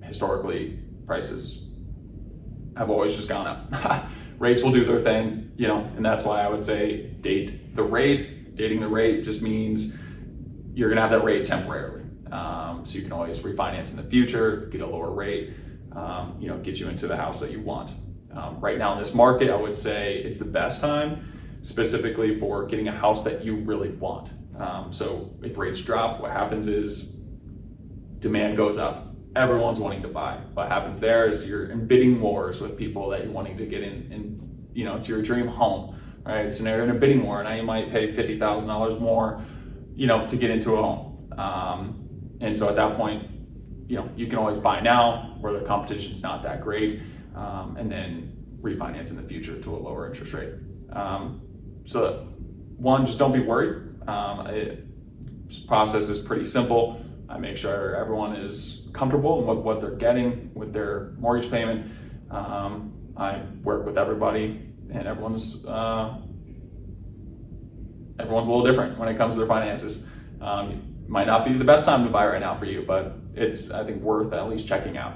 Historically, prices have always just gone up. Rates will do their thing, you know, and that's why I would say date the rate. Dating the rate just means you're gonna have that rate temporarily. So you can always refinance in the future, get a lower rate, you know, get you into the house that you want. Right now in this market, I would say it's the best time, specifically for getting a house that you really want. So if rates drop, what happens is demand goes up. Everyone's wanting to buy. What happens there is you're in bidding wars with people that you're wanting to get in, you know, to your dream home, right? So now you're in a bidding war. Now you might pay $50,000 more, you know, to get into a home. And so at that point, you know, you can always buy now where the competition's not that great, and then refinance in the future to a lower interest rate. So one, just don't be worried. This process is pretty simple. I make sure everyone is comfortable with what they're getting with their mortgage payment. I work with everybody, and everyone's a little different when it comes to their finances. Might not be the best time to buy right now for you, but it's, I think, worth at least checking out.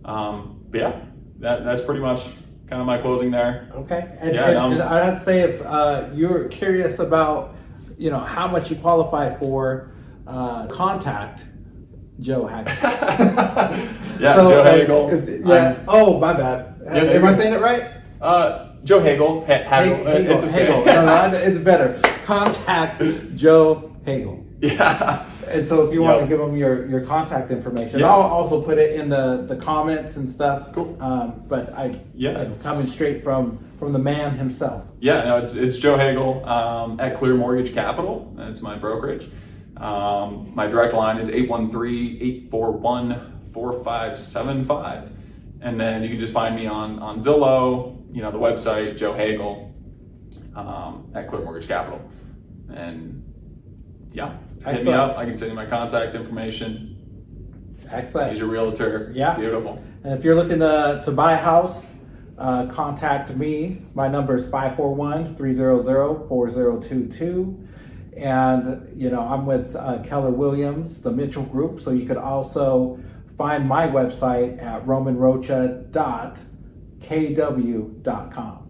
But yeah, that's pretty much kind of my closing there. Okay. And Yeah, and I have to say, if you're curious about, you know, how much you qualify for, contact Joe Hagel. Yeah, So, Joe Hagel. yeah. Oh, my bad. Am I saying it right? Joe Hagel. Hagel. It's the same. Hagel. No, it's better. Contact Joe Hagel. Yeah. And so if you want to Yep. give them your contact information, Yeah. I'll also put it in the comments and stuff. Cool. But I'm it's- coming straight from the man himself. Yeah, no, it's Joe Hagel at Clear Mortgage Capital. That's my brokerage. My direct line is 813-841-4575. And then you can just find me on Zillow, you know, the website, Joe Hagel, at Clear Mortgage Capital. And Yeah, hit me Excellent. up. I can send you my contact information. Excellent. He's your realtor. Yeah. Beautiful. And if you're looking to buy a house, contact me. My number is 541-300-4022. And, you know, I'm with Keller Williams, the Mitchell Group. So you could also find my website at romanrocha.kw.com.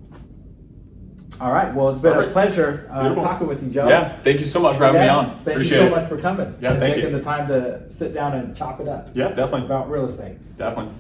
All right. Well, it's been Perfect. a pleasure Beautiful. talking with you, Joe. Yeah, thank you so much for having me on. Thank Appreciate you so it. much for coming. Yeah, and thank taking you. the time to sit down and chop it up Yeah, definitely. about real estate. Definitely.